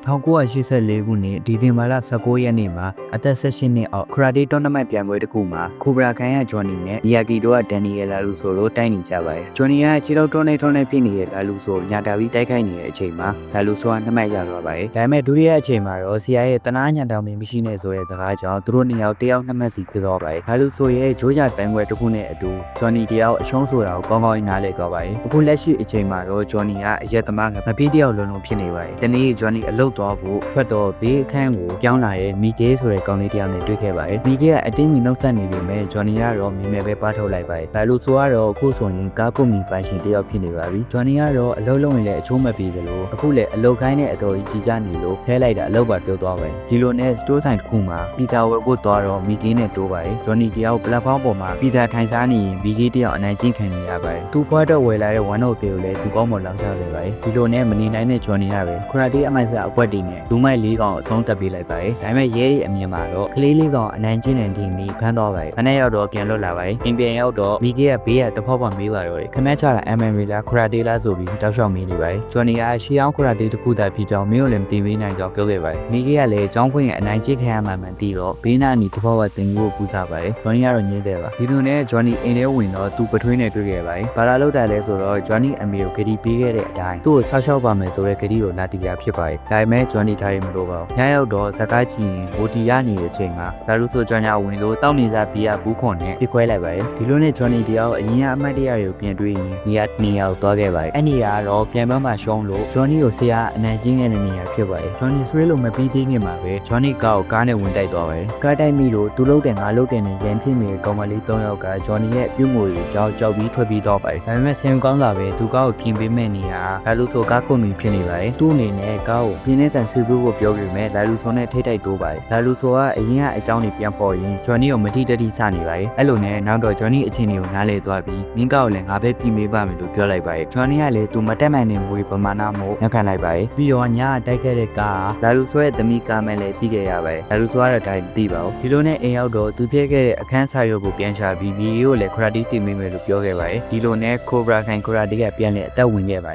1984 ခုနှစ်ဒီဇင်ဘာလ19ရက်နေ့မှာအသက်18နှစ်အောက်ခရာတီတော်နမတ်ပြိုင်ပွဲတစ်ခုမှာကိုဘရာကန်ရဂျွန်နီနဲ့မီယာကီတို့ကဒန်နီယယ်လာလူဆိုတို့တိုက်နေကြပါတယ်။ဂျွန်နီကခြေထောက်တွန်းနေဖြစ်နေတဲ့လာလူဆိုညာတာပြီးတိုက်ခိုက်နေတဲ့အချိန်မှာလာလူဆိုကနှမတ်ရသွားပါတယ်။ဒါပေမဲ့ဒုတိယအချိန်မှာတော့ဆီယာရဲ့တနာညာတောင်ပင်မရှိနေဆိုတဲ့စကားကြောင့်သူတို့နှစ်ယောက်တယောက်နှမတ်စီဖြစ်သွားပါတယ်။လာလူဆိုရဲ့ဂျိုးကြပြိုင်ပွဲတစ်ခုနဲ့အတူဂျွန်နီတယောက်အရှုံးဆိုတာကိုကောင်းကောင်းနားလည်သွားပါတယ်။အခုလက်ရှိအချိန်မှာတော့ဂျွန်နီကအရက်သမားကမပြေးတယောက်လုံးဖြစ်နေပါတယ်။ဒီနေ့ဂျွန်နီအလုတ်သွားဖို့ထွက်တော့ဘေးအခန်းကိုပြောင်းလာရဲ့မီဂေးဆိုတဲ့ကောင်လေးတယောက်နဲ့တွေ့ခဲ့ပါတယ်။မီဂေးကအတင်းကြီးနှုတ်ဆက်နေပြီမဲ့ဂျွန်နီကတော့မြင်မဲ့ပဲပါထုတ်လိုက်ပါတယ်။ဒါလို့ဆိုတော့အခုဆိုရင်ကားကုမ္ပဏီပိုင်ရှင်တယောက်ဖြစ်နေပါပြီ။ဂျွန်နီကတော့အလုပ်လုပ်ရင်လည်းအချိုးမပြေသလိုအခုလည်းအလုပ်ခိုင်းတဲ့အတော်ကြီးကြီးစားနေလို့ဆဲလိုက်တာအလုပ်ပါပြောသွားပါတယ်။ဒီလိုနဲ့စတိုးဆိုင်တစ်ခုမှာပီဇာဝယ်ဖို့သွားတော့မီဂေးနဲ့တိုးပါတယ်။ဂျွန်နီတယောက်ပလက်ဖောင်းပေါ်မှာပီဇာထိုင်စားနေရင်မီဂေးတယောက်အနိုင်ကျင့်ခံနေရပါတယ်။သူ့ဘွားတော့ဝယ်လာတဲ့ဝမ်းတို့ပြေကိုလည်းသူကောင်းမလောင်ချခဲ့ပါတယ်။ဒီလိုနဲ့မနေနိုင်တဲ့ဂျွန်နီကပဲခရာတီအမိုက်စာအကွက်တွေနဲ့လူမိုက်၄ကောင်အဆုံးတက်ပေးလိုက်ပါတယ်။ဒါပေမဲ့ရဲရဲ့အမြင်မှာတော့ကလေးလေးကောင်အနိုင်ကျင့်တဲ့ဒီမီဖမ်းသွားပါတယ်။ခဏရောက်တော့ပြန်လွတ်လာပါတယ်။အိမ်ပြန်ရောက်တော့မီဂေးကဘေးကတဖောက်ဖောက်မေးပါတော့တယ်။ခမက်ချတာ MMA လားခရာတီလားဆိုပြီးတောက်လျှောက်မေးနေပါတယ်။ဂျွန်နီကရှေးအောင်ခရာတီတစ်ခုတည်းဖြစ်ကြောင်းမင်းကိုလည်းမသိပေးနိုင်ကြောင်းပြောခဲ့ပါတယ်။မီဂေးကလည်းចောင်းခွင့်ရဲ့အနိုင်ကျင့်ခံရမှမှန်သိတော့ဘေးနားနီတဖောက်ဝတင်ဖို့ပူစားပါတယ်။ဂျွန်နီကတော့ညင်းတယ်ပါ။ဒီလိုနဲ့ဂျွန်နီအိမ်ထဲဝင်တော့သူ့ပထွေးနဲ့တွေ့ခဲ့ပါတယ်။ဘာလာလောက်တာလဲဆိုတော့ဂျွန်နီအမေကိုဂရီပေးခဲ့တဲ့အတိုင်းသူ့ကိုဆောက်ရှောက်ပါမယ်ဆိုတဲ့ဂရီကိုလာတီးရဖြစ်ပါတယ်။ဒါပေမဲ့ဂျွန်နီထားရင်မလို့ပါဘူး။ညရောက်တော့ဇကားကြည့်ရင်မိုတီရနေတဲ့အချိန်မှာလာလူဆိုဂျွန်ညာဝင်လို့တောက်နေစားဘီယာဘူးခွန်နဲ့ပြခွဲလိုက်ပါတယ်။ဒီလိုနဲ့ဂျွန်နီတယောက်အရင်ကအမတ်တရတွေကိုပြန်တွေ့ရင်နေရာကိုသွားခဲ့ပါတယ်။အဲ့နေရာကတော့ပြန်ပန်းမှာရှုံးလို့ဂျွန်နီကိုဆရာအနိုင်ကျင့်ခဲ့တဲ့နေရာဖြစ်ပါတယ်။ဂျွန်နီဆွေးလို့မပြီးသေးခင်မှာပဲဂျွန်နီကားနဲ့ဝင်တိုက်သွားပါတယ်။ကားတိုက်မိလို့သူလုတ်တယ်ငါလုတ်တယ်နဲ့ရန်ဖြစ်နေတဲ့ကောင်မလေး၃ယောက်ကဂျွန်နီရဲ့ပြုတ်မှုတွေကြောက်ပြီးထွက်ပြီးတော့ပါတယ်။ဒါပေမဲ့ဆင်ကောင်းလာပဲသူကားကိုပြင်ပေးမဲ့နေရာလာလူဆိုကားကုန်ပြီဖြစ်နေပါတယ်။သူ့အနေနဲ့ကားကိုပြင်းတဲ့တန်ဆူဘူးကိုပြောပြီးမဲ့လာလူဆိုနဲ့ထိတိုက်တိုးပါတယ်။လာလူဆိုကအရင်ကအကြောင်းတွေပြန်ပေါ်ရင်ဂျွန်နီကိုမတိတတိစနေပါတယ်။အဲ့လိုနဲ့နောက်တော့ဂျွန်နီအချင်းတွေကိုနားလေသွားပြီးမင်းကောက်ကိုလည်းငါပဲပြင်ပေးပါမယ်လို့ပြောလိုက်ပါတယ်။ဂျွန်နီကလည်းသူမတက်မှန်နေဘူးပမာဏမို့ညှက်ခံလိုက်ပါတယ်။ပြီးတော့ညတိုက်ခဲ့တဲ့ကားလာလူဆိုရဲ့သမီးကားမဲ့လည်းတီးခဲ့ရပါတယ်။လာလူဆိုကတော့ဒါသိပါဘူး။ဒီလိုနဲ့အိမ်ရောက်တော့သူပြည့်ခဲ့တဲ့အခန်းစာရုပ်ကိုပြန်ချပြီးမီကိုလည်းခရာတီတင်ပေးမယ်လို့ပြောခဲ့ပါတယ်။ဒီလိုနဲ့ကိုဘရာခိုင်ခရာတီကပြန်လဲအသက်ဝင်ခဲ့ပါတယ်